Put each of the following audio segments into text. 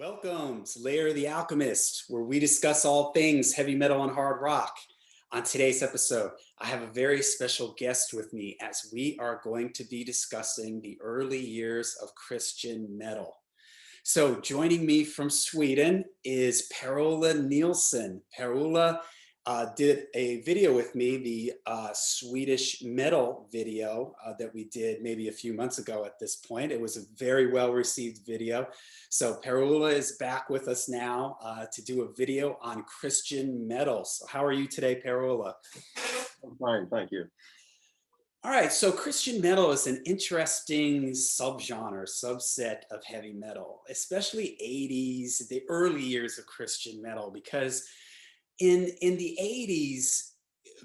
Welcome to Layer the Alchemist, where we discuss all things heavy metal and hard rock. On today's episode, I have a very special guest with me as we are going to be discussing the early years of Christian metal. So joining me from Sweden is Per-Ola Nilsson. Per-Ola did a video with me, the Swedish metal video that we did maybe a few months ago at this point. It was a very well received video. So Per-Ola is back with us now to do a video on Christian metal. So how are you today, Per-Ola? I'm fine, thank you. All right, so Christian metal is an interesting subgenre, subset of heavy metal, especially 80s, the early years of Christian metal, because in the 80s,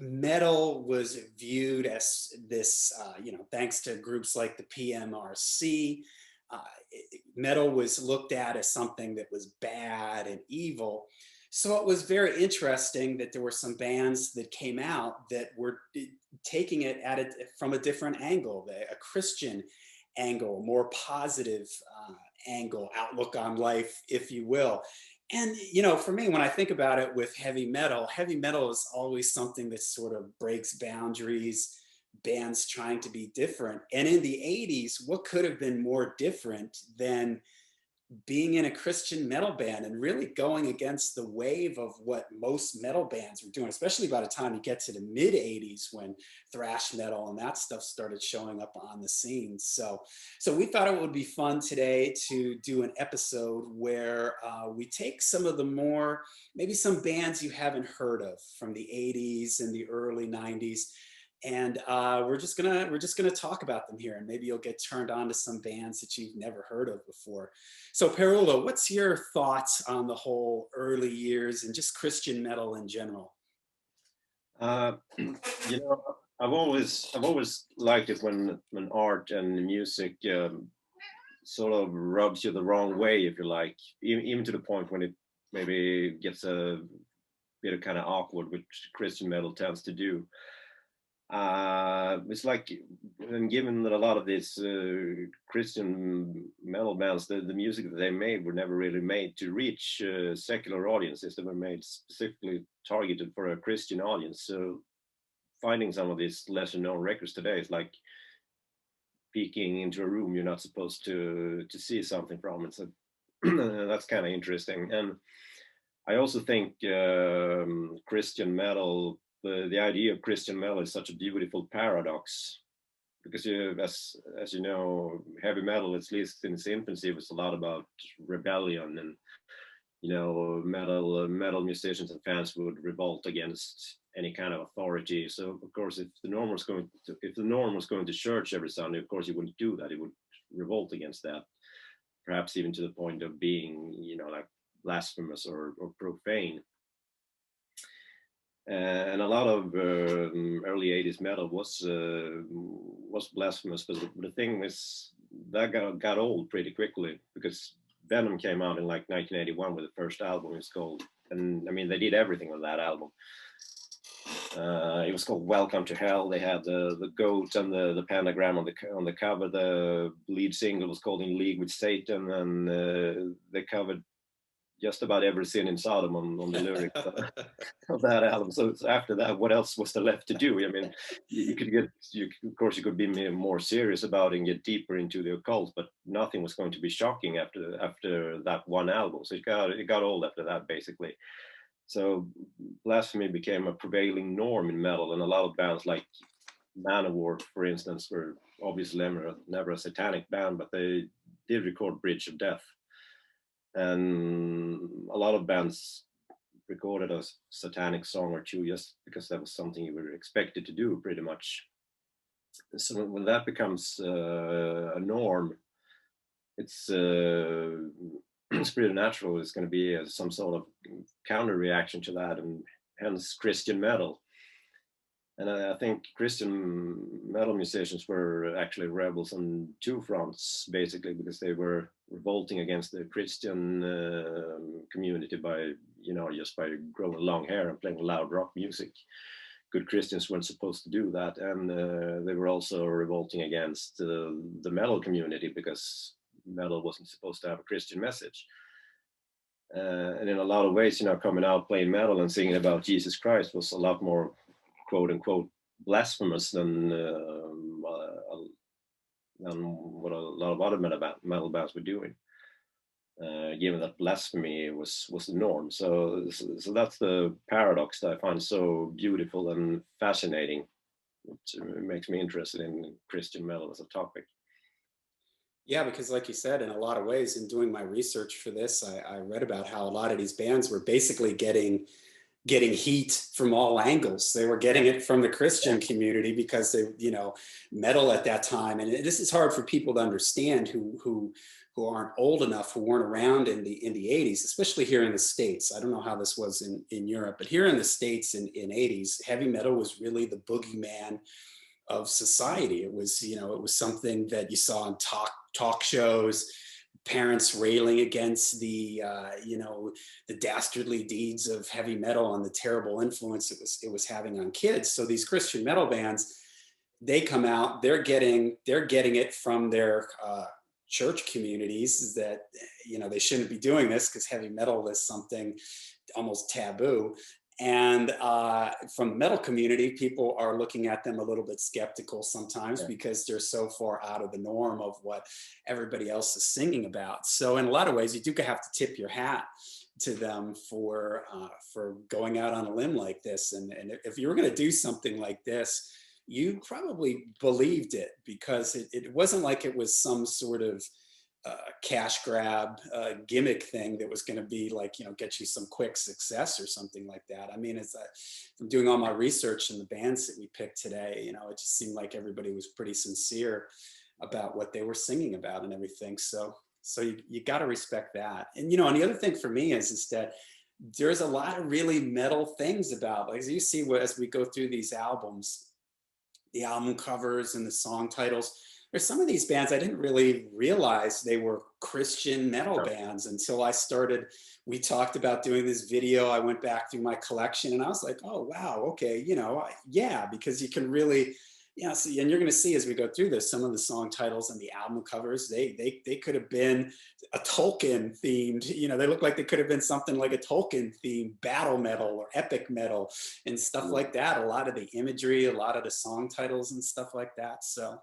metal was viewed as this, thanks to groups like the PMRC, uh, metal was looked at as something that was bad and evil. So it was very interesting that there were some bands that came out that were taking it at it from a different angle, a Christian angle, more positive angle, outlook on life, if you will. And for me, when I think about it with heavy metal is always something that sort of breaks boundaries, bands trying to be different. And in the 80s, what could have been more different than being in a Christian metal band and really going against the wave of what most metal bands were doing, especially by the time you get to the mid 80s when thrash metal and that stuff started showing up on the scene. So we thought it would be fun today to do an episode where we take some of the more, maybe some bands you haven't heard of from the 80s and the early 90s, and we're just gonna talk about them here, and maybe you'll get turned on to some bands that you've never heard of before. So Per-Ola, what's your thoughts on the whole early years and just Christian metal in general? Uh, you know, I've always liked it when art and music sort of rubs you the wrong way, if you like, even to the point when it maybe gets a bit of kind of awkward, which Christian metal tends to do. It's like, and given that a lot of these Christian metal bands, the music that they made were never really made to reach secular audiences. They were made specifically targeted for a Christian audience. So finding some of these lesser known records today is like peeking into a room you're not supposed to see something from. It's a that's kind of interesting. And I also think Christian metal, the idea of Christian metal is such a beautiful paradox because as you know, heavy metal, at least in its infancy, was a lot about rebellion, and metal musicians and fans would revolt against any kind of authority. So of course, if the norm was going to church every Sunday, of course you wouldn't do that. You would revolt against that, perhaps even to the point of being, like blasphemous or profane. And a lot of early 80s metal was blasphemous, but the thing is that got old pretty quickly because Venom came out in like 1981 with the first album. It's called, and I mean they did everything on that album. It was called Welcome to Hell. They had the goat and the pentagram on the cover. The lead single was called In League with Satan, and they covered just about every sin in Sodom on the lyrics of that album. So after that, what else was there left to do? I mean, of course, you could be more serious about it and get deeper into the occult, but nothing was going to be shocking after that one album. So it got old after that, basically. So blasphemy became a prevailing norm in metal, and a lot of bands like Manowar, for instance, were obviously never a satanic band, but they did record Bridge of Death. And a lot of bands recorded a satanic song or two just because that was something you were expected to do, pretty much. So when that becomes a norm, it's it's pretty natural. It's going to be some sort of counter reaction to that, and hence Christian metal. And I think Christian metal musicians were actually rebels on two fronts, basically, because they were revolting against the Christian community by, just by growing long hair and playing loud rock music. Good Christians weren't supposed to do that. And they were also revolting against the metal community because metal wasn't supposed to have a Christian message. And in a lot of ways, coming out playing metal and singing about Jesus Christ was a lot more quote unquote blasphemous than what a lot of other metal bands were doing. Given that blasphemy was the norm. So that's the paradox that I find so beautiful and fascinating, which makes me interested in Christian metal as a topic. Yeah, because like you said, in a lot of ways, in doing my research for this, I read about how a lot of these bands were basically getting heat from all angles. They were getting it from the Christian community because they, metal at that time, and this is hard for people to understand who aren't old enough, who weren't around in the 80s, especially here in the States. I don't know how this was in Europe, but here in the States in 80s, heavy metal was really the boogeyman of society. It was, it was something that you saw in talk shows, parents railing against the dastardly deeds of heavy metal and the terrible influence it was having on kids. So these Christian metal bands, they come out, they're getting it from their church communities that they shouldn't be doing this because heavy metal is something almost taboo. And from the metal community, people are looking at them a little bit skeptical sometimes because they're so far out of the norm of what everybody else is singing about. So in a lot of ways, you do have to tip your hat to them for going out on a limb like this. And if you were going to do something like this, you probably believed it, because it wasn't like it was some sort of cash grab gimmick thing that was going to be like, get you some quick success or something like that. I mean, from doing all my research in the bands that we picked today, it just seemed like everybody was pretty sincere about what they were singing about and everything. So you got to respect that. And, and the other thing for me is that there's a lot of really metal things about, like, as you see, as we go through these albums, the album covers and the song titles, there's some of these bands I didn't really realize they were Christian metal bands until we talked about doing this video. I went back through my collection and I was like, oh, wow, okay, yeah, because you can really, see, and you're going to see as we go through this, some of the song titles and the album covers, they could have been a Tolkien themed, they look like they could have been something like a Tolkien themed battle metal or epic metal and stuff like that. A lot of the imagery, a lot of the song titles and stuff like that. So.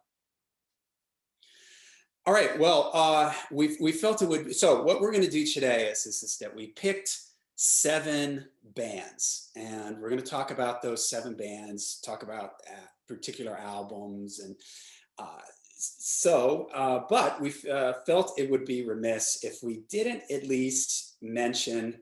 All right, well, we felt it would, so what we're going to do today is that we picked 7 bands, and we're going to talk about those 7 bands, talk about particular albums, and but we felt it would be remiss if we didn't at least mention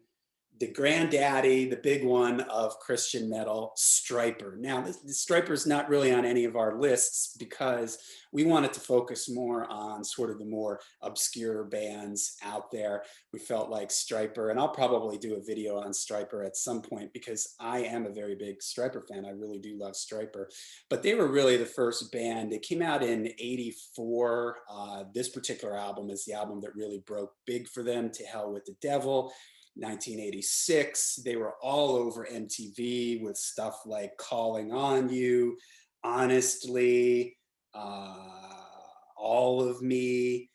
the granddaddy, the big one of Christian metal, Stryper. Now, the Stryper's not really on any of our lists because we wanted to focus more on sort of the more obscure bands out there. We felt like Stryper, and I'll probably do a video on Stryper at some point because I am a very big Stryper fan. I really do love Stryper. But they were really the first band. They came out in '84. This particular album is the album that really broke big for them, To Hell with the Devil. 1986, they were all over MTV with stuff like Calling on You, Honestly, All of Me,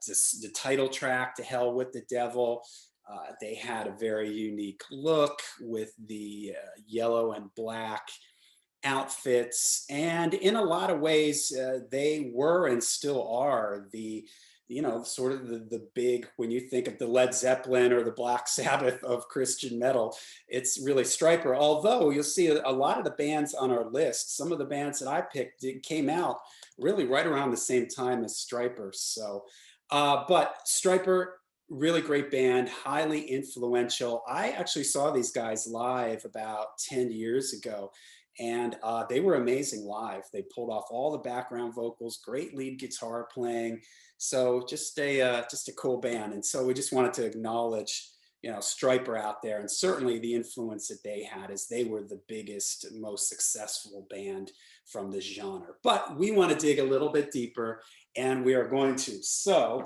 the title track, To Hell with the Devil. They had a very unique look with the yellow and black outfits. And in a lot of ways, they were and still are sort of the big, when you think of the Led Zeppelin or the Black Sabbath of Christian metal, it's really Stryper. Although you'll see a lot of the bands on our list, some of the bands that I picked came out really right around the same time as Stryper. So, but Stryper, really great band, highly influential. I actually saw these guys live about 10 years ago. And they were amazing live. They pulled off all the background vocals, great lead guitar playing. So just a cool band. And so we just wanted to acknowledge, Stryper out there, and certainly the influence that they had, as they were the biggest, most successful band from this genre. But we want to dig a little bit deeper, and we are going to. So,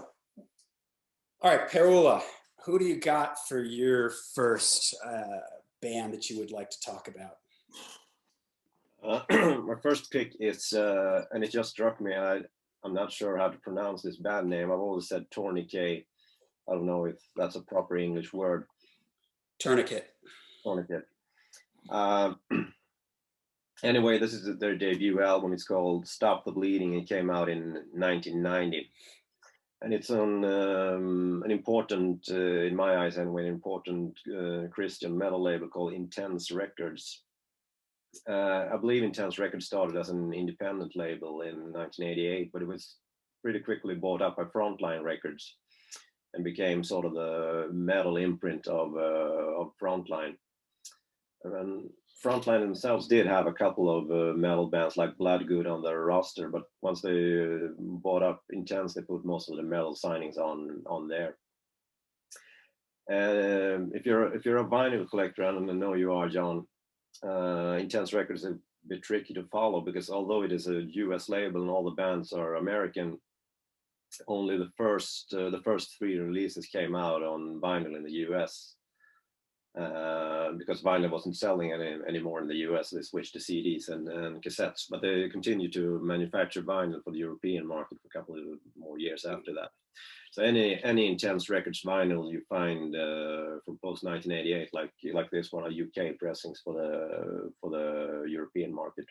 all right, Per-Ola, who do you got for your first band that you would like to talk about? My first pick is, and it just struck me, I'm not sure how to pronounce this band name. I've always said Tourniquet, I don't know if that's a proper English word. Tourniquet. Tourniquet. Anyway, this is their debut album. It's called Stop the Bleeding. It came out in 1990. And it's on an important, in my eyes anyway, an important Christian metal label called Intense Records. I believe Intense Records started as an independent label in 1988, but it was pretty quickly bought up by Frontline Records and became sort of the metal imprint of Frontline. And Frontline themselves did have a couple of metal bands like Bloodgood on their roster, but once they bought up Intense, they put most of the metal signings on there. And if you're a vinyl collector, and I know you are, John, Intense Records is a bit tricky to follow because although it is a US label and all the bands are American, only the first 3 releases came out on vinyl in the US. Because vinyl wasn't selling anymore in the US, they switched to CDs and cassettes, but they continued to manufacture vinyl for the European market for a couple of more years after that. So any Intense Records vinyl you find from post 1988, like this one, are UK pressings for the European market.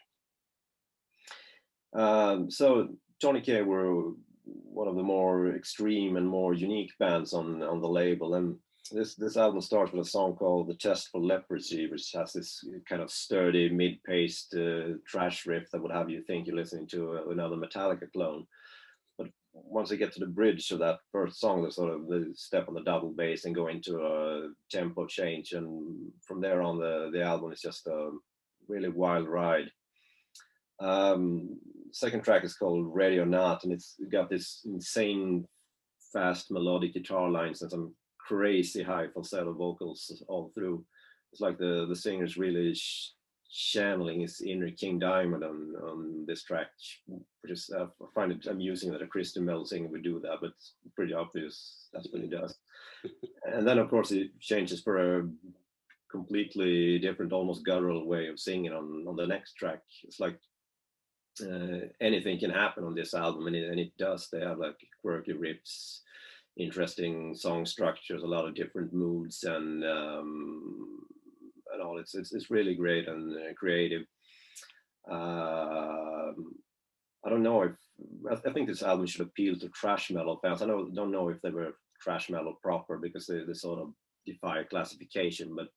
So Tourniquet were one of the more extreme and more unique bands on the label, and this album starts with a song called "The Test for Leprosy," which has this kind of sturdy mid-paced trash riff that would have you think you're listening to another Metallica clone. But once you get to the bridge of that first song, they step on the double bass and go into a tempo change, and from there on, the album is just a really wild ride. Second track is called "Ready or Not," and it's got this insane fast melodic guitar lines and some crazy high falsetto vocals all through. It's like the singer's really channeling his inner King Diamond on this track, which is I find it amusing that a Christian metal singer would do that, but it's pretty obvious that's what he does. And then of course it changes for a completely different, almost guttural way of singing on the next track. It's like anything can happen on this album, and it does. They have like quirky riffs, interesting song structures, a lot of different moods, and all. It's really great and creative. I don't know if I think this album should appeal to thrash metal fans. Don't know if they were thrash metal proper because they sort of defy classification, but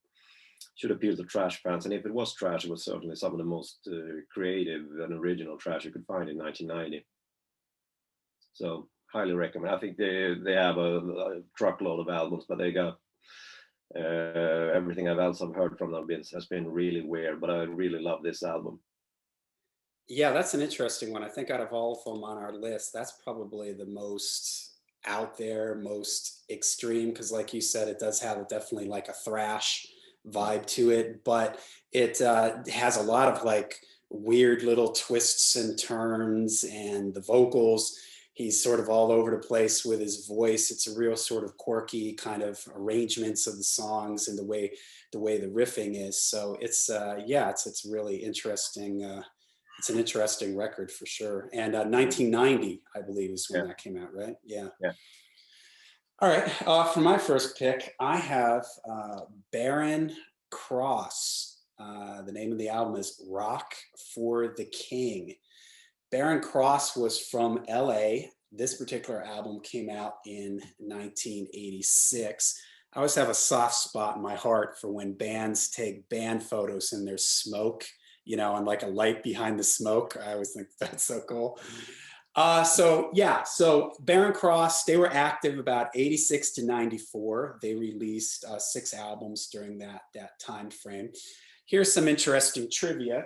should appeal to thrash fans. And if it was thrash, it was certainly some of the most creative and original thrash you could find in 1990. So highly recommend. I think they have a truckload of albums, but they got everything else I've heard from them has been really weird. But I really love this album. Yeah, that's an interesting one. I think out of all of them on our list, that's probably the most out there, most extreme, because like you said, it does have definitely like a thrash vibe to it, but it has a lot of like weird little twists and turns, and the vocals, he's sort of all over the place with his voice. It's a real sort of quirky kind of arrangements of the songs and the way the riffing is. So it's it's really interesting. It's an interesting record for sure. And 1990, I believe, is when that came out, right? Yeah. Yeah. All right. For my first pick, I have Barren Cross. The name of the album is Rock for the King. Barren Cross was from LA. This particular album came out in 1986. I always have a soft spot in my heart for when bands take band photos and there's smoke, and like a light behind the smoke. I always think that's so cool. So Barren Cross, they were active about 86 to 94. They released 6 albums during that time frame. Here's some interesting trivia.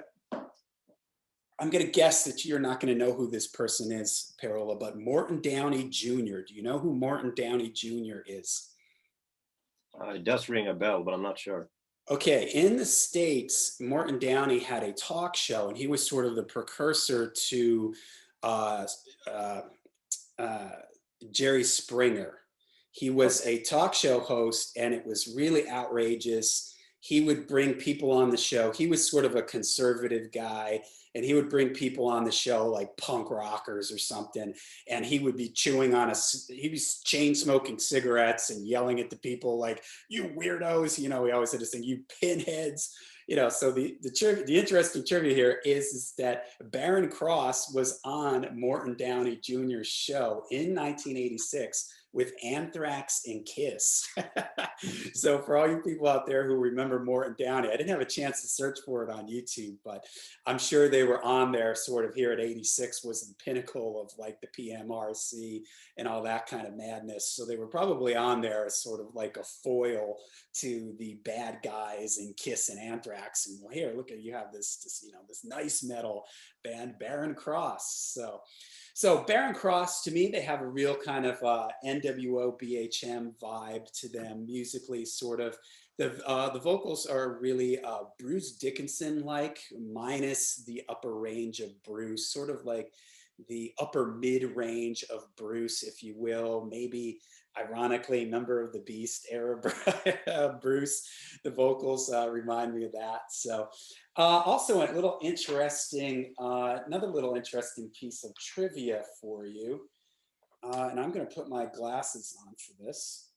I'm going to guess that you're not going to know who this person is, Per-Ola, but Morton Downey Jr. Do you know who Morton Downey Jr. is? It does ring a bell, but I'm not sure. Okay, in the States, Morton Downey had a talk show, and he was sort of the precursor to Jerry Springer. He was a talk show host, and it was really outrageous. he would bring people on the show. He was sort of a conservative guy, and he would bring people on the show like punk rockers or something. And he would be chewing on he was chain smoking cigarettes and yelling at the people like, "You weirdos!" You know, he always had this thing, "You pinheads." You know, so the interesting trivia here is that Baron Cross was on Morton Downey Jr.'s show in 1986 with Anthrax and Kiss. So for all you people out there who remember Morton Downey, I didn't have a chance to search for it on YouTube, but I'm sure they were on there sort of here at 86 was the pinnacle of like the PMRC and all that kind of madness. So they were probably on there as sort of like a foil to the bad guys in Kiss and Anthrax. And well, here, look at, you have this you know, this nice metal band, Baron Cross. So Baron Cross, to me, they have a real kind of NWO BHM vibe to them musically, sort of. The vocals are really Bruce Dickinson-like, minus the upper range of Bruce, sort of like the upper mid-range of Bruce, if you will. Maybe, ironically, Number of the Beast era Bruce. The vocals remind me of that. So also a little interesting, another little interesting piece of trivia for you. And I'm going to put my glasses on for this.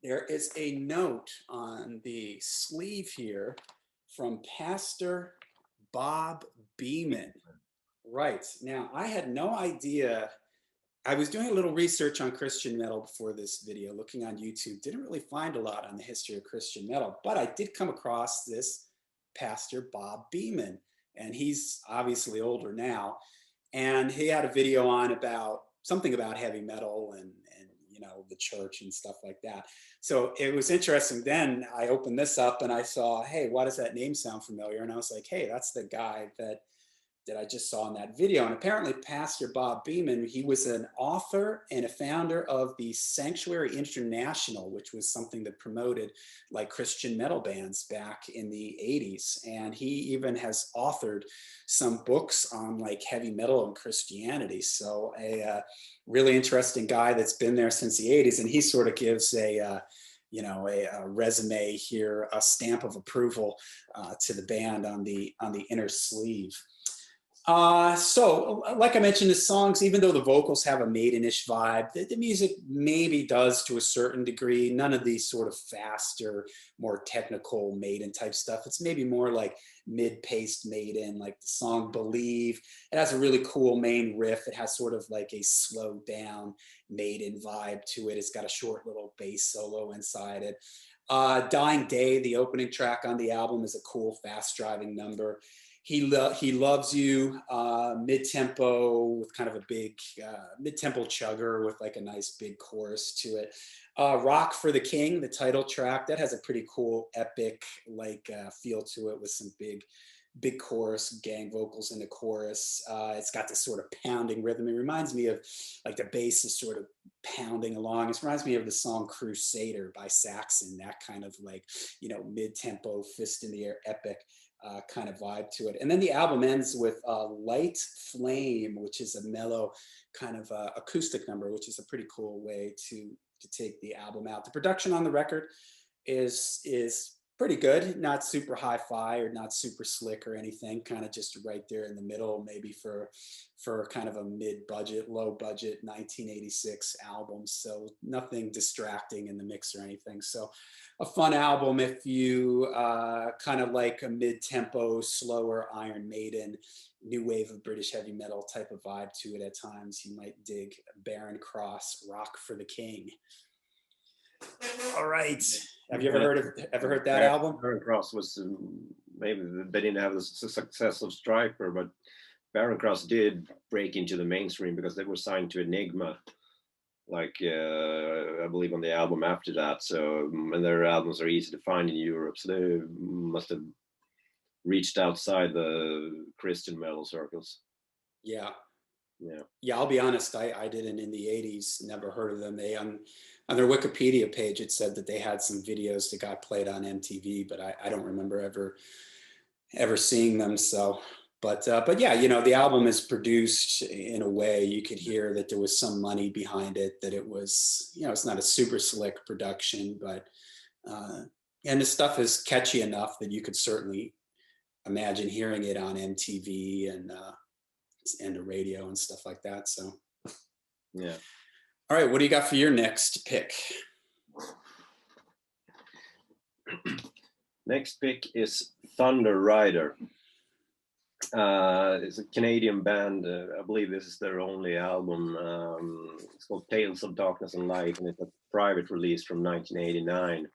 There is a note on the sleeve here from Pastor Bob Beeman. Right. Now, I had no idea. I was doing a little research on Christian metal before this video, looking on YouTube. Didn't really find a lot on the history of Christian metal, but I did come across this Pastor Bob Beeman, and he's obviously older now. And he had a video on about something about heavy metal and you know, the church and stuff like that. So it was interesting. Then I opened this up and I saw, hey, why does that name sound familiar? And I was like, hey, that's the guy that I just saw in that video. And apparently Pastor Bob Beeman, he was an author and a founder of the Sanctuary International, which was something that promoted like Christian metal bands back in the 80s. And he even has authored some books on like heavy metal and Christianity. So a really interesting guy that's been there since the 80s. And he sort of gives you know, a resume here, a stamp of approval to the band on the inner sleeve. So like I mentioned, the songs, even though the vocals have a Maidenish vibe, the music maybe does to a certain degree. None of these sort of faster, more technical Maiden type stuff. It's maybe more like mid-paced Maiden, like the song Believe. It has a really cool main riff. It has sort of like a slowed down Maiden vibe to it. It's got a short little bass solo inside it. Dying Day, the opening track on the album, is a cool fast driving number. He Loves You, mid-tempo with kind of a big mid-tempo chugger with like a nice big chorus to it. Rock for the King, the title track, that has a pretty cool epic like feel to it with some big chorus, gang vocals in the chorus. It's got this sort of pounding rhythm. It reminds me of like the bass is sort of pounding along. It reminds me of the song Crusader by Saxon, that kind of like, you know, mid-tempo, fist in the air epic kind of vibe to it. And then the album ends with Light Flame, which is a mellow kind of acoustic number, which is a pretty cool way to take the album out. The production on the record is pretty good, not super hi-fi or not super slick or anything, kind of just right there in the middle, maybe for kind of a mid-budget, low-budget 1986 album. So nothing distracting in the mix or anything. So a fun album if you kind of like a mid-tempo, slower Iron Maiden, new wave of British heavy metal type of vibe to it at times. You might dig Baron Cross, Rock for the King. All right. Have you ever heard that album? Baron Cross was maybe they didn't have the success of Striper, but Baron Cross did break into the mainstream because they were signed to Enigma, like I believe on the album after that. So and their albums are easy to find in Europe, so they must have reached outside the Christian metal circles. Yeah. Yeah, I'll be honest, I didn't in the 80s, never heard of them. They on their Wikipedia page, it said that they had some videos that got played on MTV, but I don't remember ever seeing them. So, but yeah, you know, the album is produced in a way you could hear that there was some money behind it, that it was, you know, it's not a super slick production, but And the stuff is catchy enough that you could certainly imagine hearing it on MTV and the radio and stuff like that. So, Yeah. all right, what do you got for your next pick? Next pick is Thunder Rider. It's a Canadian band. I believe this is their only album. It's called Tales of Darkness and Light, and it's a private release from 1989.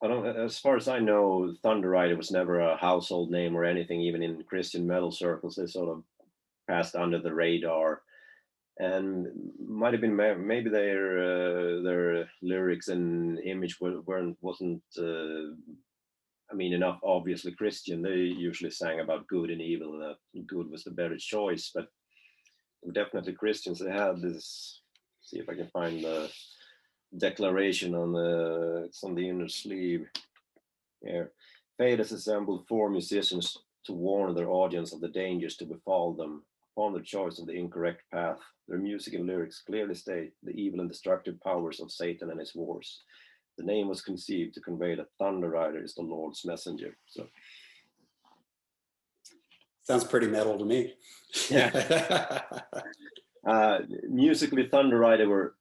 I don't, as far as I know, Thunder Rider was never a household name or anything, even in Christian metal circles. They sort of passed under the radar, and might have been maybe their lyrics and image wasn't I mean, enough obviously Christian. They usually sang about good and evil, and that good was the better choice. But definitely Christians. They had this. See if I can find the declaration on the. It's on the inner sleeve. Here, fate has assembled 4 musicians to warn their audience of the dangers to befall them upon the choice of the incorrect path. Their music and lyrics clearly state the evil and destructive powers of Satan and his wars. The name was conceived to convey that Thunder Rider is the Lord's messenger. So, Sounds pretty metal to me. yeah. Musically, Thunder Rider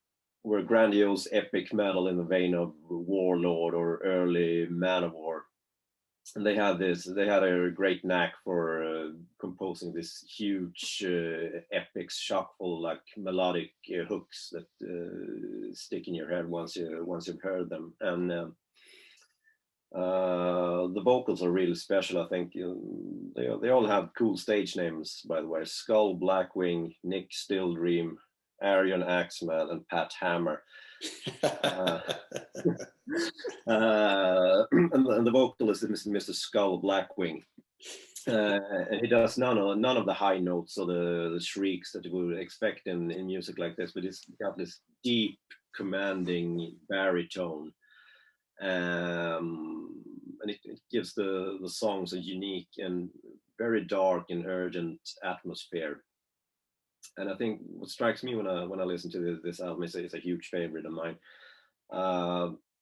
were grandiose, epic metal in the vein of Warlord or early Manowar. And they had a great knack for composing this huge epics, shockful, like melodic hooks that stick in your head once you've heard them. And the vocals are really special. I think they all have cool stage names, by the way: Skull Blackwing, Nick Stilldream, Arion Axeman, and Pat Hammer. And the vocalist is Mr. Skull Blackwing. And he does none of the high notes or the shrieks that you would expect in music like this, but he's got this deep, commanding baritone. And it gives the songs a unique and very dark and urgent atmosphere. And I think what strikes me when I listen to this album is it's a huge favorite of mine.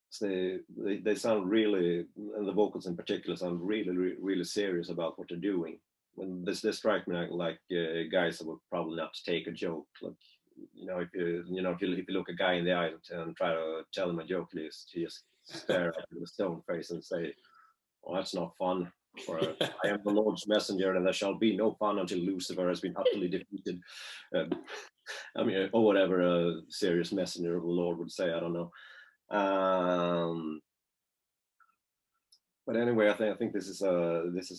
So they sound really, and the vocals in particular sound really serious about what they're doing. When they strike me like guys that would probably not take a joke. Like, if you look a guy in the eye and try to tell him a joke, he just stare at him with a stone face and say, "Oh, that's not fun." Or "I am the Lord's messenger, and there shall be no fun until Lucifer has been utterly defeated." Or whatever a serious messenger of the Lord would say. I don't know. But anyway, I think this is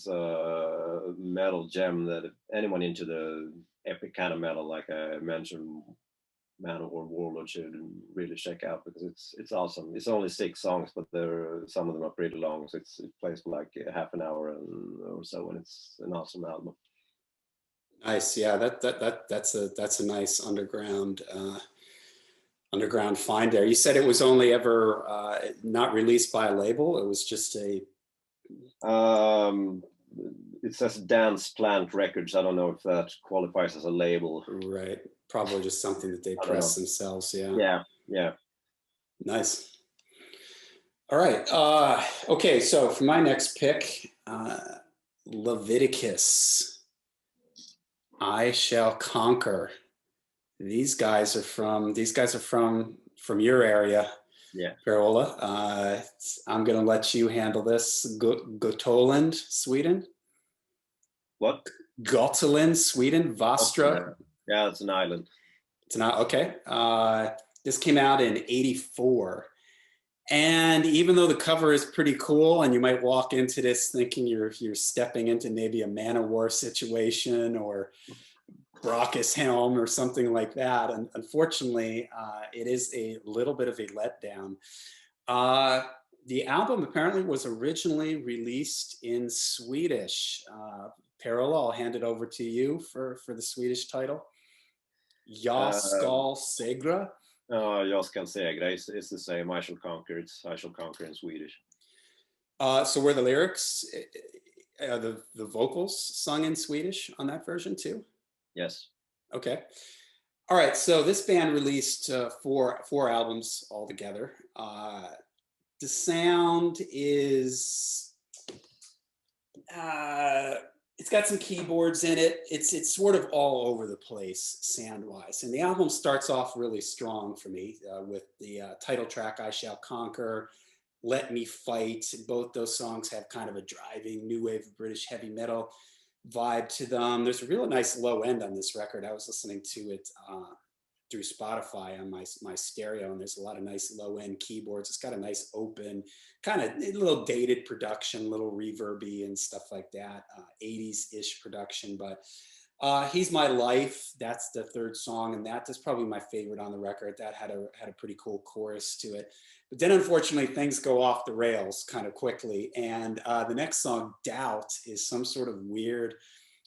a metal gem that anyone into the epic kind of metal, like I mentioned, Manowar, Warlord, should really check out, because it's awesome. It's only 6 songs, but some of them are pretty long. So it plays for like half an hour or so, and it's an awesome album. Nice, yeah. That's a nice underground find there. You said it was only ever not released by a label. It was just a. It says Dance Plant Records. I don't know if that qualifies as a label. Right. Probably just something that they press themselves. Yeah. Yeah. Nice. All right. Okay. So for my next pick, Leviticus, I Shall Conquer. These guys are from your area. Yeah. Per-Ola. I'm going to let you handle this. Gotland, Sweden. What? Gotland, Sweden. Vastra. Yeah, it's an island. It's not okay. This came out in '84, and even though the cover is pretty cool, and you might walk into this thinking you're stepping into maybe a Manowar situation or Brockus Helm or something like that, and unfortunately, it is a little bit of a letdown. The album apparently was originally released in Swedish. Per-Ola, I'll hand it over to you for the Swedish title. Jag skal segra. Jag ska segra. It's the same. I shall conquer. It's I shall conquer in Swedish. So were the lyrics, the vocals sung in Swedish on that version too? Yes. Okay. All right, so this band released four albums altogether. The sound is it's got some keyboards in it. It's sort of all over the place sound wise, and the album starts off really strong for me with the title track "I Shall Conquer." Let Me Fight. Both those songs have kind of a driving new wave of British heavy metal vibe to them. There's a real nice low end on this record. I was listening to it through Spotify on my stereo, and there's a lot of nice low end keyboards. It's got a nice open, kind of a little dated production, little reverby and stuff like that, 80s ish production. But He's My Life, that's the third song, and that is probably my favorite on the record. That had a pretty cool chorus to it. But then unfortunately things go off the rails kind of quickly. And the next song, Doubt, is some sort of weird,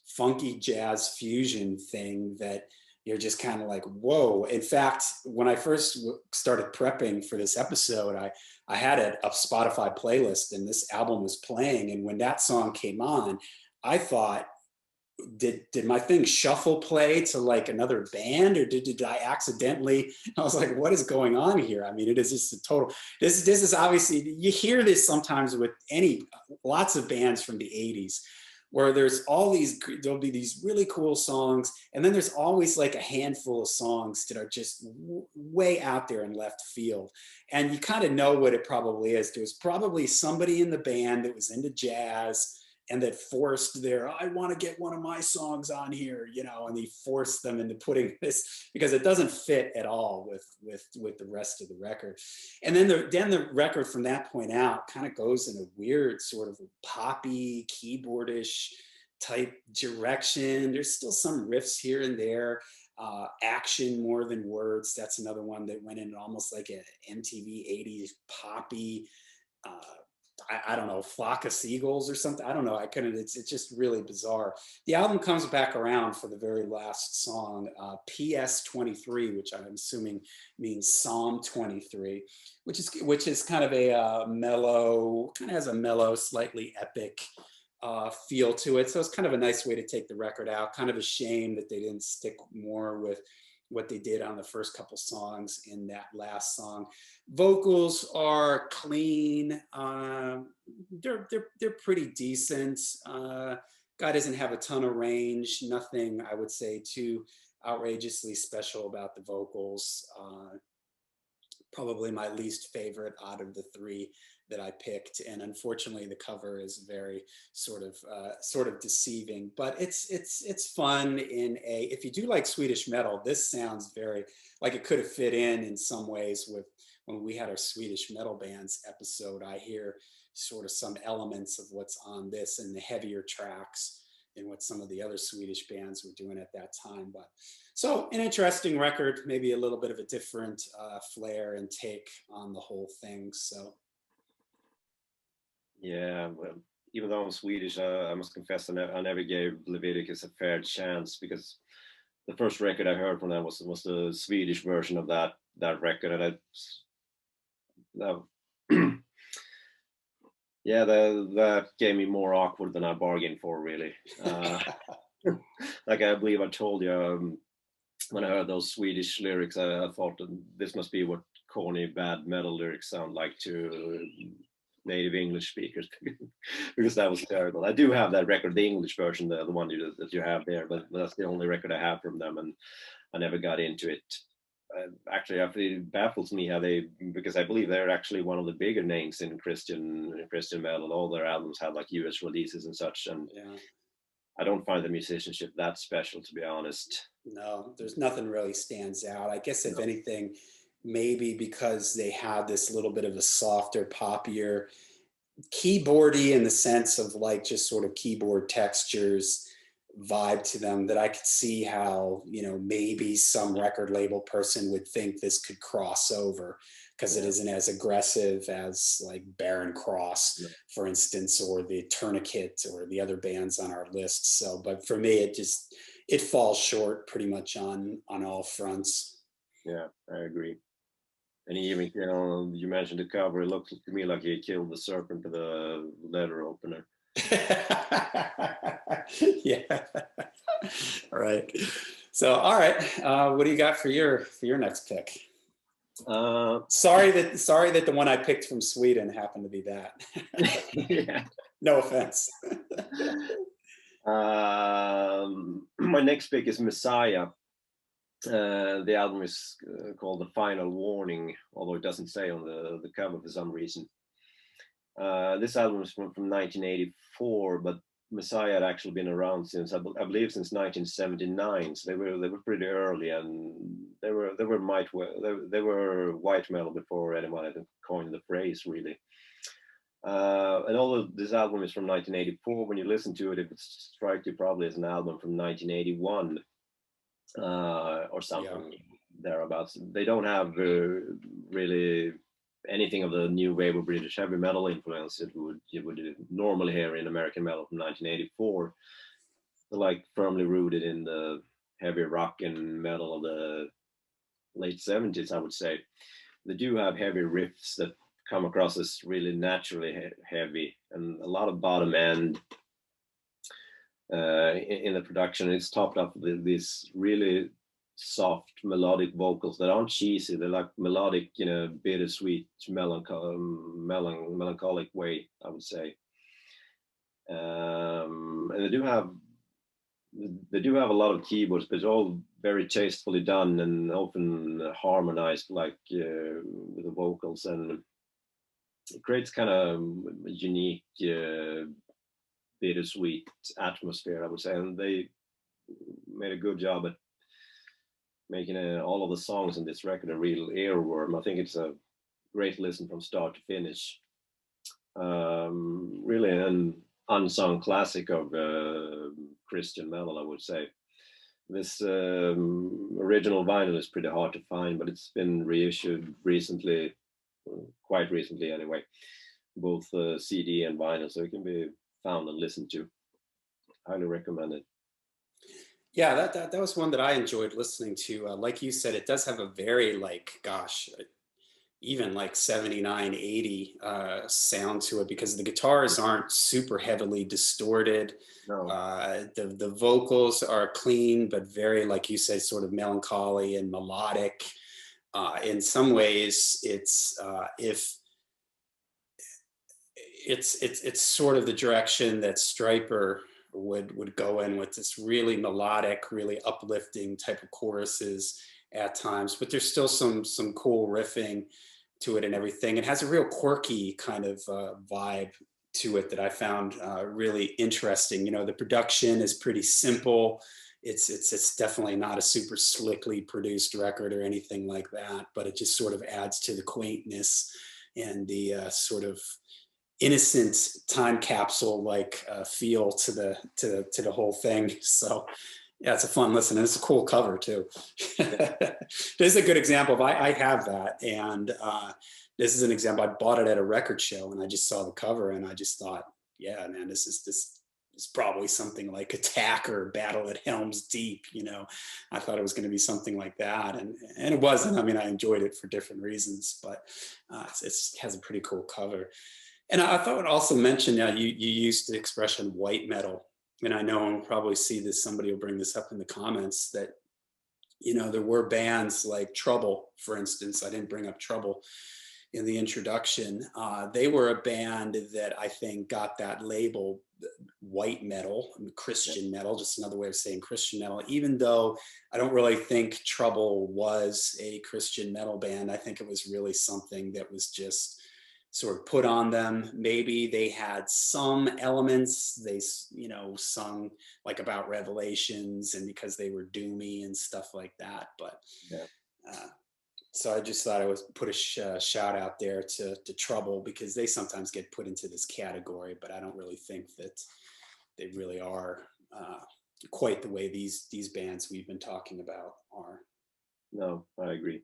funky jazz fusion thing that you're just kind of like, whoa. In fact, when I first started prepping for this episode, I had a Spotify playlist and this album was playing. And when that song came on, I thought, did my thing shuffle play to like another band, or did I accidentally? I was like, what is going on here? I mean, it is just a total, this is obviously, you hear this sometimes with lots of bands from the 80s where there'll be these really cool songs, and then there's always like a handful of songs that are just way out there in left field, and you kind of know what it probably is. There was probably somebody in the band that was into jazz and that forced I want to get one of my songs on here, and he forced them into putting this because it doesn't fit at all with the rest of the record. And then the record from that point out kind of goes in a weird sort of poppy, keyboardish type direction. There's still some riffs here and there. Action more than words. That's another one that went in almost like an MTV 80s poppy, I don't know, flock of seagulls or something. I don't know. It's just really bizarre. The album comes back around for the very last song, PS 23, which I'm assuming means Psalm 23, which is kind of a mellow, kind of has a mellow, slightly epic feel to it. So it's kind of a nice way to take the record out. Kind of a shame that they didn't stick more with what they did on the first couple songs in that last song. Vocals are clean. They're pretty decent. Guy doesn't have a ton of range. Nothing I would say too outrageously special about the vocals. Probably my least favorite out of the three that I picked, and unfortunately the cover is very sort of deceiving, but it's fun if you do like Swedish metal. This sounds very like it could have fit in some ways with when we had our Swedish metal bands episode. I hear sort of some elements of what's on this and the heavier tracks and what some of the other Swedish bands were doing at that time. But so an interesting record, maybe a little bit of a different flair and take on the whole thing. So yeah, well, even though I'm Swedish, I must confess I never gave Leviticus a fair chance, because the first record I heard from them was the Swedish version of that record, and yeah, that gave me more awkward than I bargained for, really. Like I believe I told you, when I heard those Swedish lyrics, I thought that this must be what corny bad metal lyrics sound like to native English speakers, because that was terrible. I do have that record, the English version, the one that you have there, but that's the only record I have from them, and I never got into it. Actually, it baffles me how because I believe they're actually one of the bigger names in Christian metal. All their albums have like US releases and such, and yeah. I don't find the musicianship that special, to be honest. No, there's nothing really stands out. I guess if anything, maybe because they have this little bit of a softer, poppier, keyboardy in the sense of like just sort of keyboard textures vibe to them, that I could see how, maybe some record label person would think this could cross over, because it isn't as aggressive as like Barren Cross, for instance, or the Tourniquet or the other bands on our list. So, but for me, it falls short pretty much on all fronts. Yeah, I agree. And even, you mentioned the cover. It looks to me like he killed the serpent with a letter opener. Yeah. Right. So, all right, what do you got for your next pick? Uh, Sorry that the one I picked from Sweden happened to be that. yeah. No offense. My next pick is Messiah. The album is called The Final Warning, although it doesn't say on the cover for some reason. This album is from 1984, but Messiah had actually been around since I believe since 1979. So they were pretty early, and they were white metal before anyone had coined the phrase really. And although this album is from 1984, when you listen to it, it would strike you probably as an album from 1981 or something thereabouts. They don't have really anything of the new wave of British heavy metal influence you would normally hear in American metal from 1984. They're like firmly rooted in the heavy rock and metal of the late 70s, I would say. They do have heavy riffs that come across as really naturally heavy, and a lot of bottom end in the production. It's topped up with these really soft melodic vocals that aren't cheesy. They're like melodic, bittersweet, melancholic way, I would say. And they do have a lot of keyboards, but it's all very tastefully done and often harmonized, like with the vocals, and it creates kind of unique, bittersweet atmosphere, I would say. And they made a good job at making all of the songs in this record a real earworm. I think it's a great listen from start to finish. Really an unsung classic of Christian metal, I would say. This original vinyl is pretty hard to find, but it's been reissued recently, quite recently anyway, both CD and vinyl, so it can be found and listened to. Highly recommend it. Yeah, that was one that I enjoyed listening to. Like you said, it does have a very even like 79, 80 sound to it, because the guitars aren't super heavily distorted. No. The vocals are clean, but very, like you said, sort of melancholy and melodic. In some ways, it's sort of the direction that Stryper would go in, with this really melodic, really uplifting type of choruses at times, but there's still some cool riffing to it and everything. It has a real quirky kind of vibe to it that I found really interesting. The production is pretty simple. It's definitely not a super slickly produced record or anything like that, but it just sort of adds to the quaintness and the sort of innocent time capsule like feel to the whole thing. So yeah, it's a fun listen, and it's a cool cover too. This is a good example of I have that, and this is an example. I bought it at a record show, and I just saw the cover, and I just thought, yeah, man, this is probably something like Attack or Battle at Helm's Deep. I thought it was going to be something like that, and it wasn't. I mean, I enjoyed it for different reasons, but it has a pretty cool cover. And I thought I'd also mention, you used the expression white metal, and I know I'll probably see this, somebody will bring this up in the comments, that, there were bands like Trouble, for instance. I didn't bring up Trouble in the introduction. They were a band that I think got that label, white metal, Christian metal, just another way of saying Christian metal, even though I don't really think Trouble was a Christian metal band. I think it was really something that was just sort of put on them. Maybe they had some elements, they sung like about revelations, and because they were doomy and stuff like that. But so I just thought I would put a shout out there to Trouble, because they sometimes get put into this category, but I don't really think that they really are quite the way these bands we've been talking about are. No, I agree.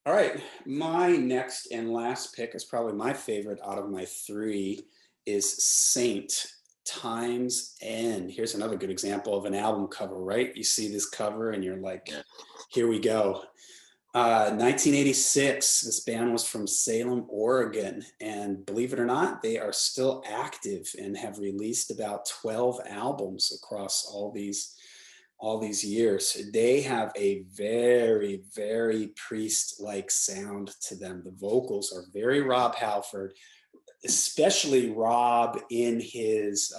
All right, my next and last pick is probably my favorite out of my three, is Saint, Time's End. Here's another good example of an album cover, right? You see this cover and you're like, here we go. 1986, this band was from Salem, Oregon, and believe it or not, they are still active and have released about 12 albums across all these all these years, they have a very, very Priest-like sound to them. The vocals are very Rob Halford, especially Rob in his,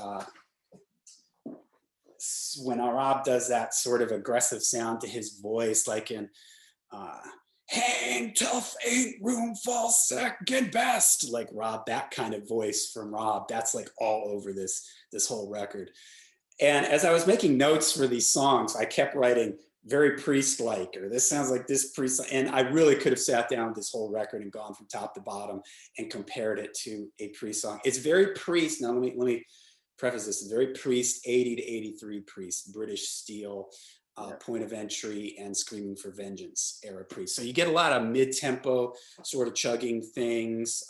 when Rob does that sort of aggressive sound to his voice, like in hang tough, ain't room for second best, like Rob, that kind of voice from Rob, that's like all over this whole record. And as I was making notes for these songs, I kept writing very Priest-like, or this sounds like this Priest, and I really could have sat down with this whole record and gone from top to bottom and compared it to a Priest song. It's very Priest. Now let me preface this. It's very Priest, 80 to 83 Priest, British Steel, Point of Entry, and Screaming for Vengeance era Priest. So you get a lot of mid-tempo sort of chugging things,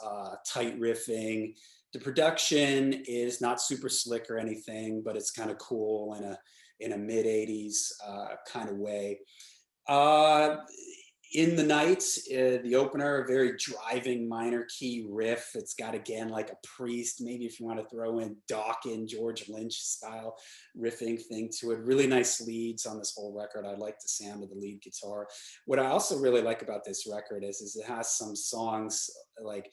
tight riffing. The production is not super slick or anything, but it's kind of cool in a mid 80s kind of way. In the Night, the opener, a very driving minor key riff. It's got, again, like a Priest, maybe if you want to throw in Dawkins, George Lynch style riffing thing to it. Really nice leads on this whole record. I like the sound of the lead guitar. What I also really like about this record is it has some songs, like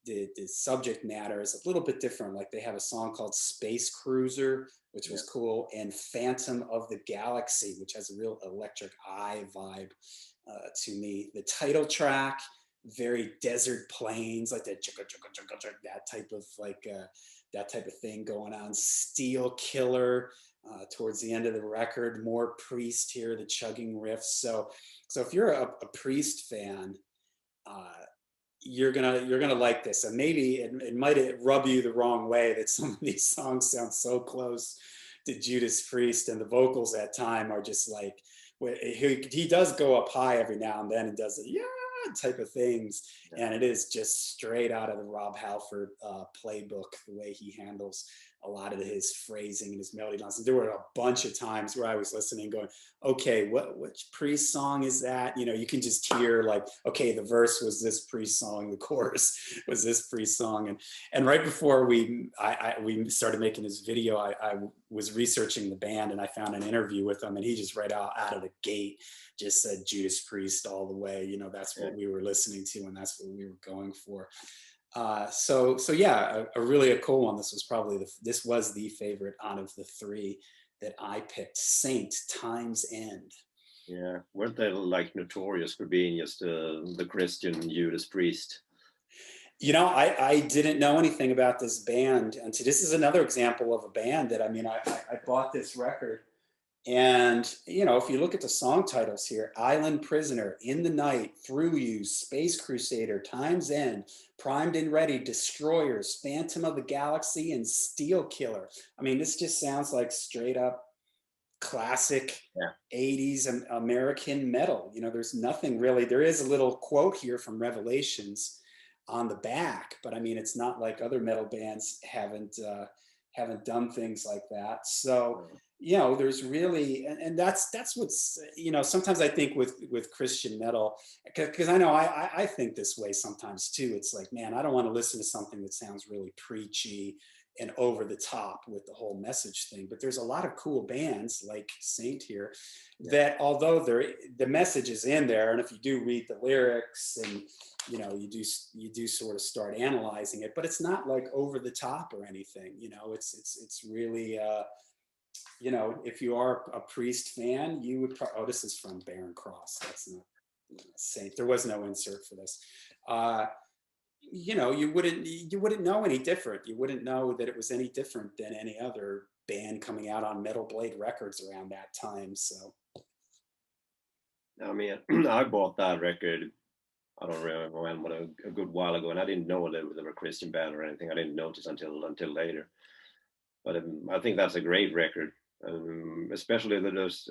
the subject matter is a little bit different. Like they have a song called Space Cruiser, which was cool, and Phantom of the Galaxy, which has a real Electric Eye vibe to me. The title track, very desert plains, like that type of that type of thing going on. Steel Killer towards the end of the record, more Priest here, the chugging riffs. So if you're a Priest fan, you're gonna like this, and maybe it might rub you the wrong way that some of these songs sound so close to Judas Priest, and the vocals at time are just like, he does go up high every now and then and does it, type of things, and it is just straight out of the Rob Halford playbook, the way he handles a lot of his phrasing and his melody lines. There were a bunch of times where I was listening going, okay, which Priest song is that? You know, you can just hear like, okay, the verse was this Priest song, the chorus was this Priest song. And right before we started making this video, I was researching the band, and I found an interview with him, and he just right out of the gate just said Judas Priest all the way. You know, that's what we were listening to, and that's what we were going for. So yeah, a really a cool one. This was probably this was the favorite out of the three that I picked. Saint, Time's End. Yeah, weren't they like notorious for being just the Christian Judas Priest? You know, I didn't know anything about this band, and this is another example of a band that, I mean, I bought this record, and you know, if you look at the song titles here, Island Prisoner, In the Night, Through You, Space Crusader, Time's End, Primed and Ready, Destroyers, Phantom of the Galaxy, and Steel Killer. I mean, this just sounds like straight up classic 80s American metal. You know, there's nothing really, there is a little quote here from Revelations on the back, but I mean, it's not like other metal bands haven't done things like that. So you know, there's really, and that's what's, you know, sometimes I think with Christian metal, because I know I think this way sometimes too. It's like, man, I don't want to listen to something that sounds really preachy and over the top with the whole message thing. But there's a lot of cool bands like Saint here that, although the message is in there, and if you do read the lyrics and you know, you do sort of start analyzing it, but it's not like over the top or anything. You know, it's really you know, if you are a Priest fan, you would oh, this is from Barren Cross. That's not Saint. There was no insert for this. You know, you wouldn't know any different. You wouldn't know that it was any different than any other band coming out on Metal Blade Records around that time. So, I mean, I bought that record, I don't remember when, but a good while ago, and I didn't know they were a Christian band or anything. I didn't notice until later. But I think that's a great record. Especially that there's,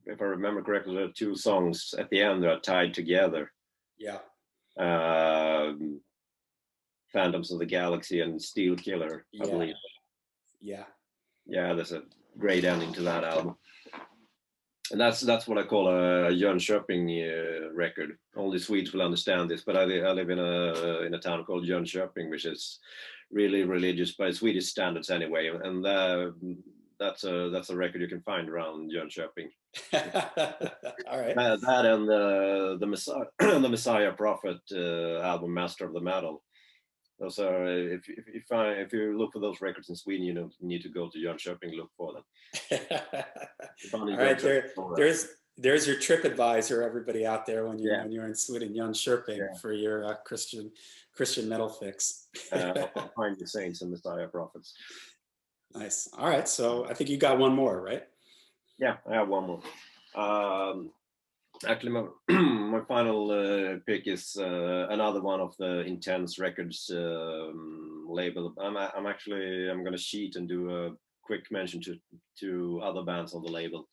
if I remember correctly, there are two songs at the end that are tied together. Yeah. Phantoms of the Galaxy and Steel Killer, I believe. Yeah. Yeah, there's a great ending to that album. And that's what I call a Jönköping record. Only Swedes will understand this, but I live in a town called Jönköping, which is really religious by Swedish standards anyway. And that's a record you can find around Jönköping. All right. That and the Messiah, the Messiah Prophet album, Master of the Metal. Those are, if you look for those records in Sweden, you need to go to Jönköping, look for them. All right, there's your trip advisor, everybody out there, when you're in Sweden, Jönköping, for your Christian metal fix. I'll find the Saints and Messiah Prophets. Nice. All right, so I think you got one more, right? Yeah, I have one more. Actually, my final pick is another one of the Intense Records label. I'm going to cheat and do a quick mention to other bands on the label.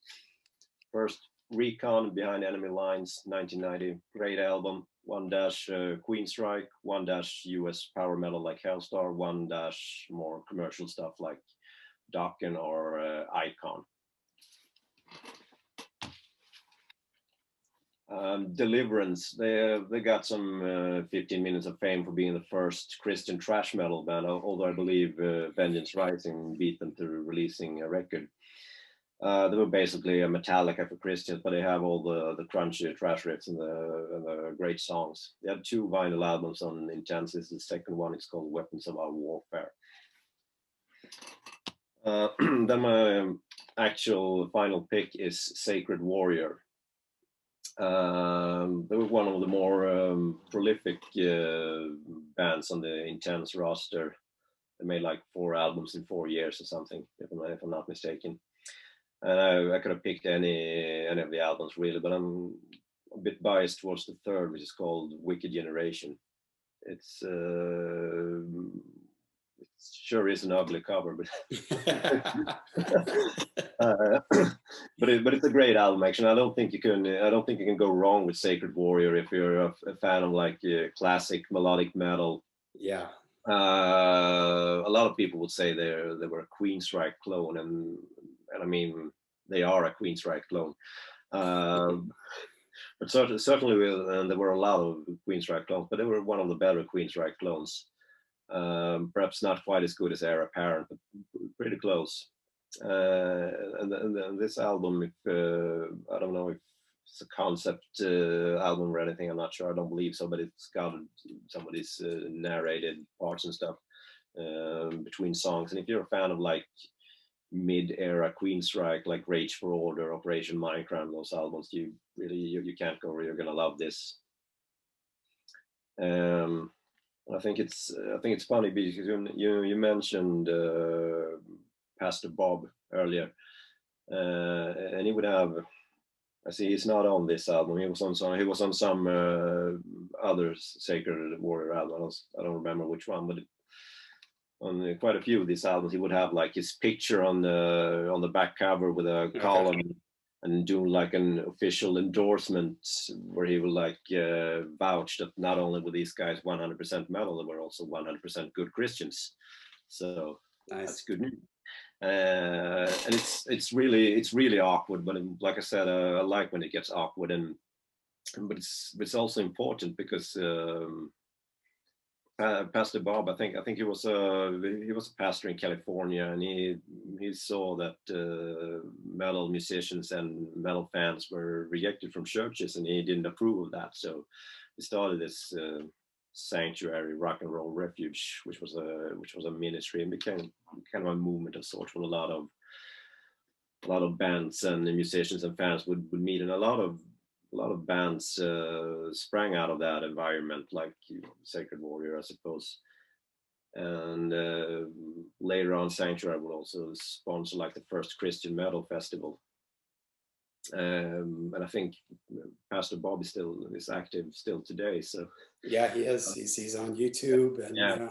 First, Recon, Behind Enemy Lines, 1990, great album. One dash Queensryche, one dash US power metal like Hellstar, one dash more commercial stuff like Dokken or Icon. Deliverance, they got some 15 minutes of fame for being the first Christian thrash metal band, although I believe Vengeance Rising beat them to releasing a record. They were basically a Metallica for Christians, but they have all the crunchy thrash riffs and the great songs. They have 2 vinyl albums on Intense. This is the second one. It's called Weapons of Our Warfare. Then my actual final pick is Sacred Warrior. They were one of the more prolific bands on the Intense roster. They made like 4 albums in 4 years or something, if I'm not mistaken. And I could have picked any of the albums really, but I'm a bit biased towards the third, which is called Wicked Generation. It sure is an ugly cover, but but it's a great album actually. I don't think you can go wrong with Sacred Warrior if you're a fan of like classic melodic metal. Yeah. A lot of people would say they were a Queensryche clone, and I mean they are a Queensryche clone. But certainly, and there were a lot of Queensryche clones, but they were one of the better Queensryche clones. Perhaps not quite as good as Heir Apparent, but pretty close. And this album, I don't know if it's a concept album or anything, I'm not sure, I don't believe so, but it's got some of these narrated parts and stuff between songs. And if you're a fan of like mid-era Queensryche, like Rage for Order, Operation Mindcrime, those albums, you can't go wrong. You're gonna love this. I think it's funny because you mentioned Pastor Bob earlier, and he would have. I see he's not on this album. He was on some other Sacred Warrior albums. I don't remember which one, but on quite a few of these albums, he would have like his picture on the back cover with a column, and do like an official endorsement where he will like vouch that not only were these guys 100% metal, they were also 100% good Christians. So nice. That's good news. And it's really awkward, but like I said, I like when it gets awkward, but it's also important because Pastor Bob, I think he was a pastor in California, and he saw that metal musicians and metal fans were rejected from churches, and he didn't approve of that. So he started this Sanctuary Rock and Roll Refuge, which was a ministry, and became kind of a movement of sorts, where a lot of bands and musicians and fans would meet, and a lot of bands sprang out of that environment, like Sacred Warrior, I suppose. And later on, Sanctuary would also sponsor like the first Christian metal festival. And I think Pastor Bob is active still today. So yeah, he is. He's on YouTube, and yeah.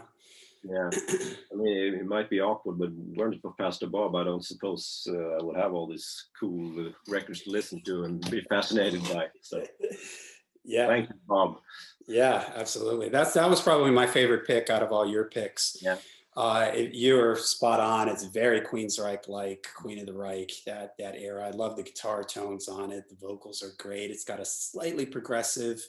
I mean, it might be awkward, but weren't it for Pastor Bob, I don't suppose I would have all these cool records to listen to and be fascinated by. So, yeah, thank you, Bob. Yeah, absolutely. That was probably my favorite pick out of all your picks. Yeah. You're spot on. It's very Queensryche, like Queen of the Reich, that era. I love the guitar tones on it. The vocals are great. It's got a slightly progressive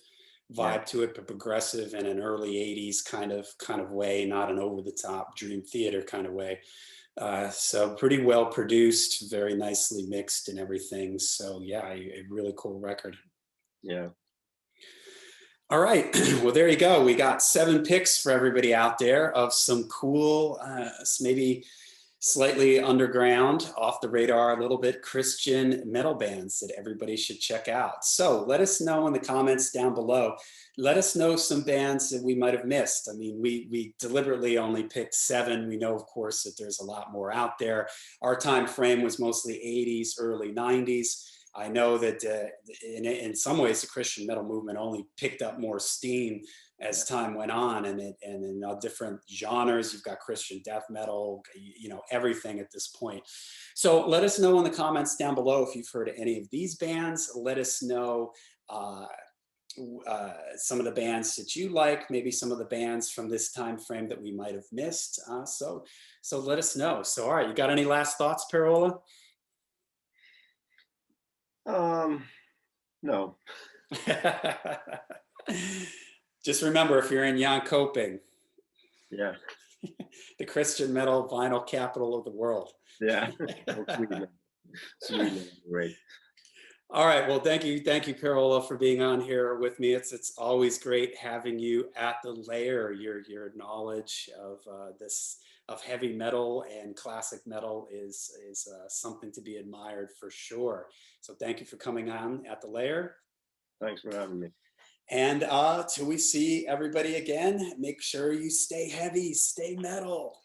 Yeah. vibe to it, but progressive in an early 80s kind of way, not an over the top dream theater kind of way. So pretty well produced, very nicely mixed and everything. So yeah, a really cool record. Yeah. All right. Well, there you go. We got 7 picks for everybody out there of some cool, maybe slightly underground, off the radar a little bit, Christian metal bands that everybody should check out. So let us know in the comments down below. Let us know some bands that we might have missed. I mean, we deliberately only picked 7. We know, of course, that there's a lot more out there. Our time frame was mostly 80s, early 90s. I know that in some ways the Christian metal movement only picked up more steam as time went on, and in different genres. You've got Christian death metal, everything at this point. So let us know in the comments down below if you've heard of any of these bands. Let us know some of the bands that you like, maybe some of the bands from this time frame that we might have missed. So let us know. So all right, you got any last thoughts, Per-Ola? No. Just remember, if you're in Jönköping, Yeah. the Christian metal vinyl capital of the world. Yeah. Sweden, great. All right. Well, thank you, Per-Ola, for being on here with me. It's always great having you at the layer. Your knowledge of heavy metal and classic metal is something to be admired for sure. So thank you for coming on at the layer. Thanks for having me. And till we see everybody again, make sure you stay heavy, stay metal.